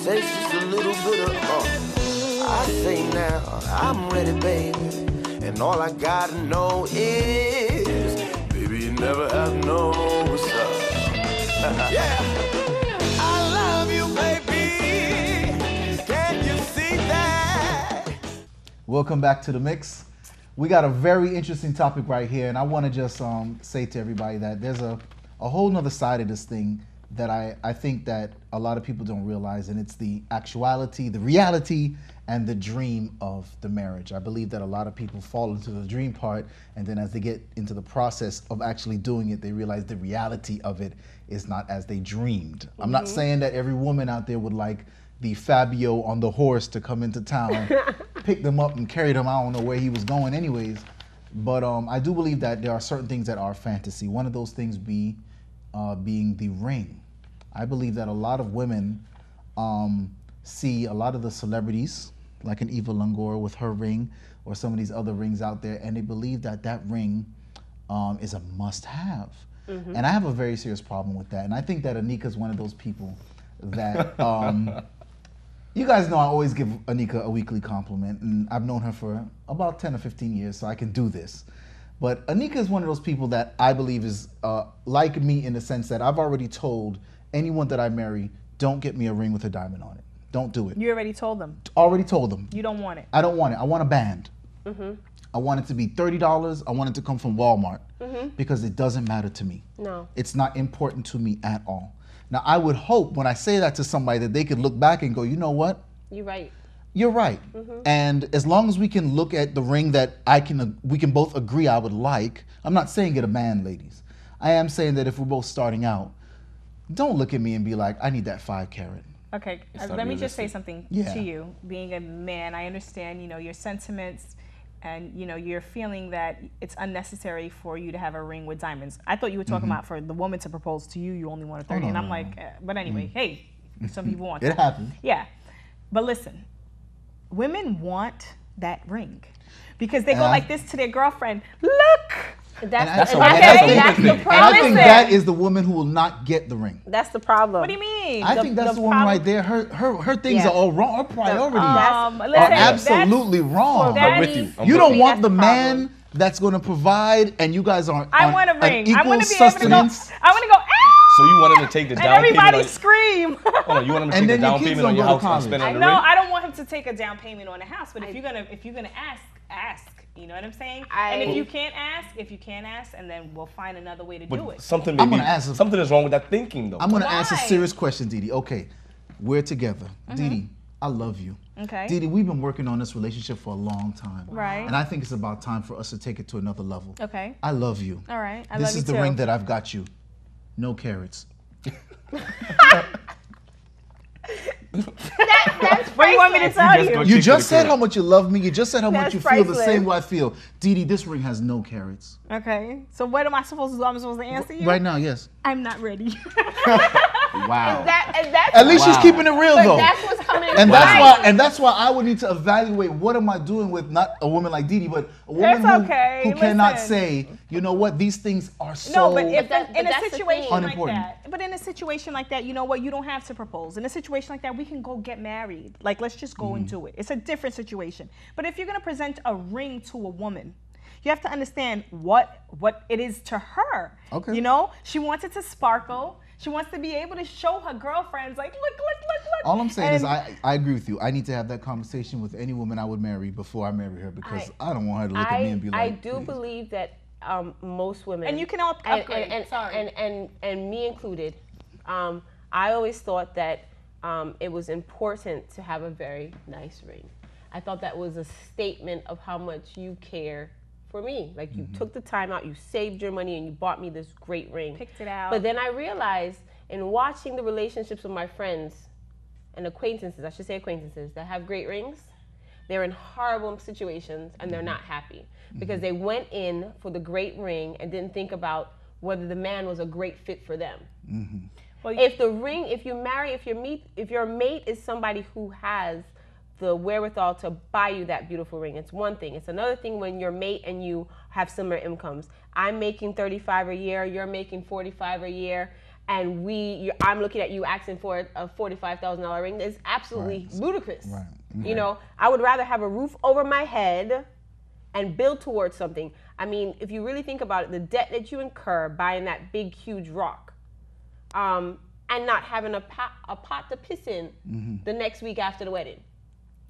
taste just a little bit of I say now, I'm ready, baby. And all I gotta know is, baby, you never have to know what's up. Yeah. I love you, baby. Can you see that? Welcome back to the mix. We got a very interesting topic right here, and I want to just say to everybody that there's a whole nother side of this thing that I think that a lot of people don't realize, and it's the actuality, the reality, and the dream of the marriage. I believe that a lot of people fall into the dream part, and then as they get into the process of actually doing it, they realize the reality of it is not as they dreamed. I'm not saying that every woman out there would like the Fabio on the horse to come into town, pick them up and carry them. I don't know where he was going anyways. But I do believe that there are certain things that are fantasy. One of those things being the ring. I believe that a lot of women see a lot of the celebrities, like an Eva Longoria with her ring, or some of these other rings out there, and they believe that that ring is a must-have. And I have a very serious problem with that. And I think that Anika's one of those people that, you guys know I always give Anika a weekly compliment, and I've known her for about 10 or 15 years, so I can do this. But Anika is one of those people that I believe is like me in the sense that I've already told anyone that I marry, don't get me a ring with a diamond on it. Don't do it. You already told them. Already told them. You don't want it. I don't want it. I want a band. I want it to be $30. I want it to come from Walmart because it doesn't matter to me. No. It's not important to me at all. Now, I would hope when I say that to somebody that they could look back and go, you know what? You're right. You're right. And as long as we can look at the ring that we can both agree I would like, I'm not saying get a man, ladies. I am saying that if we're both starting out, don't look at me and be like, I need that 5 carat. Okay, let me just say something to you. Being a man, I understand, your sentiments, and you're feeling that it's unnecessary for you to have a ring with diamonds. I thought you were talking about for the woman to propose to you, you only want a 30, and I'm like, but anyway, hey, some people want it. It happens. Yeah, but listen, women want that ring because they go like this to their girlfriend. Look. That's the problem. I think that is the woman who will not get the ring. That's the problem. What do you mean? I think that's the woman right there. Her things are all wrong. Her priorities are absolutely wrong. I'm with you. You don't want the man that's going to provide, and you guys aren't. I want a ring. I want to be sustenance. able to go. I want to go. So you want him to take the down payment? Everybody scream. Oh, you want him to take the down payment on your house and spend it on the ring? No, I don't want him to take a down payment on a house. But if you're gonna ask. You know what I'm saying? And if you can't ask, and then we'll find another way to do it. Something is wrong with that thinking, though. I'm gonna ask a serious question, Didi. Okay, we're together. Didi, I love you. Okay. Didi, we've been working on this relationship for a long time. Right. And I think it's about time for us to take it to another level. Okay. I love you. All right. This is the ring that I've got you. No carats. That's what do you want me to tell you? You just said how much you love me. You just said how much you feel the priceless. same way I feel. Didi, this ring has no carats. Okay. So what am I supposed to do? I'm supposed to answer you? Right now, yes. I'm not ready. Wow. That's At least she's keeping it real, though. That's what's coming. And that's why I would need to evaluate what am I doing with not a woman like Didi, but a woman who cannot say, you know what, these things are so in a situation unimportant. like that. But in a situation like that, you know what, you don't have to propose. In a situation like that, we can go get married. Like, let's just go into it. It's a different situation. But if you're gonna present a ring to a woman, you have to understand what it is to her. Okay. You know, she wants it to sparkle. She wants to be able to show her girlfriends, like, look. All I'm saying is I agree with you. I need to have that conversation with any woman I would marry before I marry her because I don't want her to look at me and be like, I do believe that most women, and you can all upgrade, and me included, I always thought that it was important to have a very nice ring. I thought that was a statement of how much you care for me. Like, you took the time out, you saved your money, and you bought me this great ring. Picked it out. But then I realized in watching the relationships with my friends and acquaintances, I should say acquaintances, that have great rings, they're in horrible situations and they're not happy because they went in for the great ring and didn't think about whether the man was a great fit for them. Well, if your mate is somebody who has the wherewithal to buy you that beautiful ring, it's one thing. It's another thing when you're mate and you have similar incomes. I'm making 35 a year, you're making 45 a year, and I'm looking at you asking for a $45,000 ring, is absolutely ludicrous. Right. You know, I would rather have a roof over my head and build towards something. I mean, if you really think about it, the debt that you incur buying that big, huge rock, and not having a pot to piss in the next week after the wedding.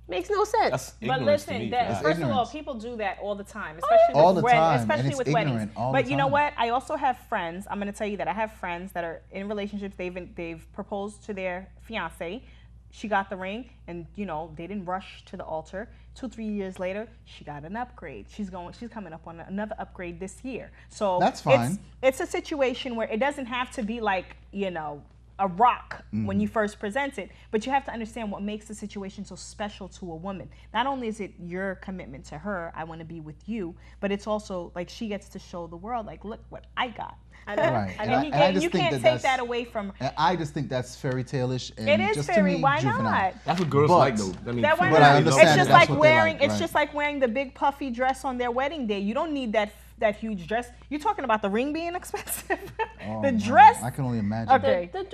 Makes no sense. But listen, first of all, people do that all the time, especially with weddings. But you know what? I also have friends. I'm going to tell you that I have friends that are in relationships. They've proposed to their fiance. She got the ring, and you know they didn't rush to the altar. 2-3 years later, she got an upgrade. She's coming up on another upgrade this year. So that's fine. It's a situation where it doesn't have to be like, you know, a rock when you first present it, but you have to understand what makes the situation so special to a woman. Not only is it your commitment to her, I want to be with you, but it's also like she gets to show the world, like, look what I got. Right. And you can't take that away from. I just think that's fairy tale-ish. It is just fairy. To me, Why juvenile. not? That's what girls like, though. I mean, but I understand it's just like wearing. Like, it's just like wearing the big puffy dress on their wedding day. You don't need that huge dress. You're talking about the ring being expensive. The dress. I can only imagine. Okay. The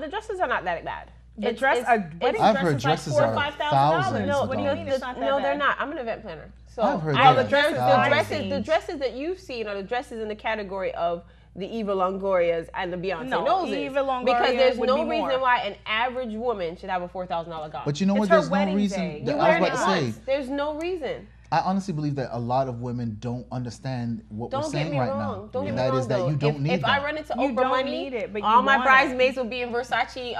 dresses are not that bad. I've heard dresses are thousands. No, they're not. I'm an event planner. So I've heard the dresses that you've seen are the dresses in the category of the Eva Longorias and the Beyonce noses. Eva Longoria because there's no reason why an average woman should have a $4,000 gown. But you know what? There's no reason. I was about to say. There's no reason. I honestly believe that a lot of women don't understand what we're saying right now. Don't get me wrong. That you don't need if I run into Oprah money, all my bridesmaids will be in Versace,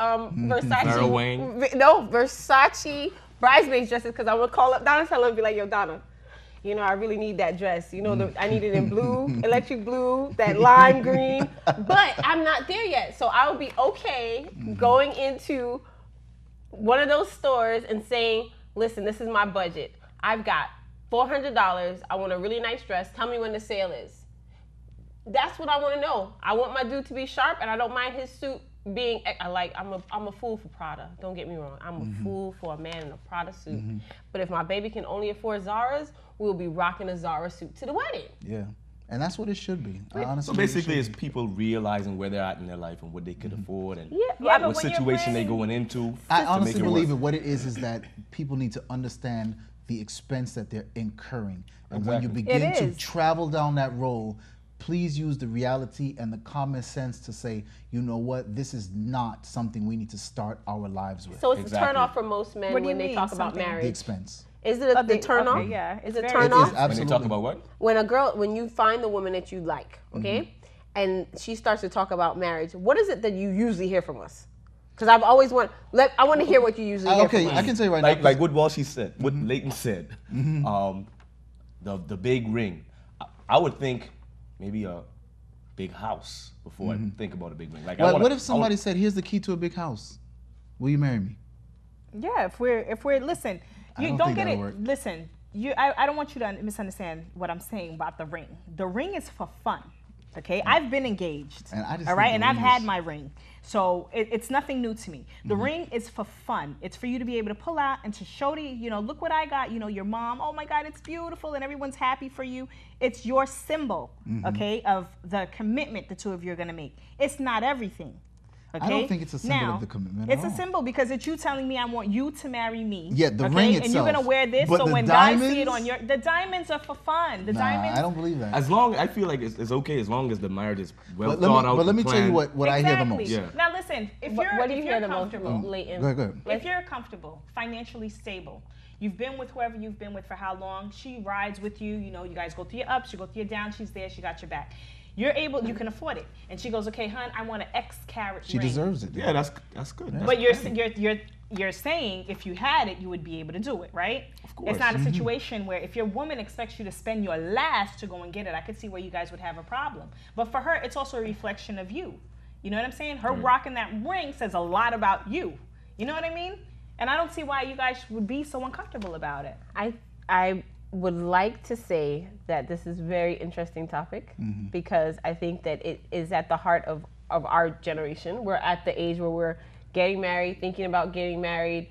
Versace bridesmaids dresses, because I would call up Donna and tell her and be like, yo, Donna, you know, I really need that dress. You know, I need it in blue, electric blue, that lime green. But I'm not there yet. So I would be okay going into one of those stores and saying, listen, this is my budget. I've got $400. I want a really nice dress. Tell me when the sale is. That's what I want to know. I want my dude to be sharp, and I don't mind his suit being. I'm a fool for Prada. Don't get me wrong. I'm a fool for a man in a Prada suit. But if my baby can only afford Zara's, we'll be rocking a Zara suit to the wedding. Yeah. And that's what it should be. So basically, it's people realizing where they're at in their life and what they could afford and but what situation they're going into. I honestly believe what it is that people need to understand the expense that they're incurring. And when you begin to travel down that road, please use the reality and the common sense to say, you know what, this is not something we need to start our lives with. So it's a turn off for most men when they talk about marriage. The expense. Is it the turn off? Yeah. Is it turn off? When they talk about what? When you find the woman that you like, okay, and she starts to talk about marriage, what is it that you usually hear from us? Because I've always I want to hear what you usually hear from us. I can tell you right now. Like what Walshy said, what Leighton said, the big ring. I would think maybe a big house before I think about a big ring. Like, what if somebody said, "Here's the key to a big house. Will you marry me?" Yeah, if we're listen, you don't get it. Listen, I don't want you to misunderstand what I'm saying about the ring. The ring is for fun. Okay, I've been engaged, all right, and I've had my ring, so it's nothing new to me. The ring is for fun. It's for you to be able to pull out and to show look what I got. You know, your mom, oh my God, it's beautiful, and everyone's happy for you. It's your symbol, okay, of the commitment the two of you are gonna make. It's not everything. Okay? I don't think it's a symbol of the commitment at all. It's a symbol because it's you telling me I want you to marry me. Yeah, the ring itself. And you're gonna wear this, so when guys see it on the diamonds are for fun. Diamonds. I don't believe that. I feel like it's okay as long as the marriage is well thought out. But let me tell you what I hear the most. Yeah. Now listen, if you're comfortable, Leighton? Go ahead. If you're comfortable, financially stable, you've been with whoever you've been with for how long? She rides with you. You know, you guys go through your ups, you go through your downs. She's there. She got your back. You can afford it. And she goes, okay, hon, I want an X carat ring. She deserves it. Yeah, that's good. Yeah. But you're saying if you had it, you would be able to do it, right? Of course. It's not a situation where if your woman expects you to spend your last to go and get it, I could see where you guys would have a problem. But for her, it's also a reflection of you. You know what I'm saying? Her rocking that ring says a lot about you. You know what I mean? And I don't see why you guys would be so uncomfortable about it. I would like to say that this is a very interesting topic because I think that it is at the heart of our generation. We're at the age where we're getting married, thinking about getting married,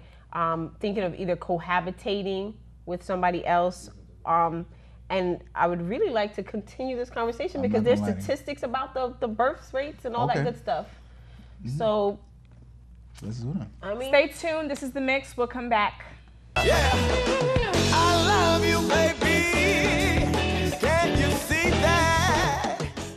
thinking of either cohabitating with somebody else. And I would really like to continue this conversation because there's statistics about the birth rates and all that good stuff. So, let's do it. I mean, stay tuned. This is The Mix. We'll come back. Yeah.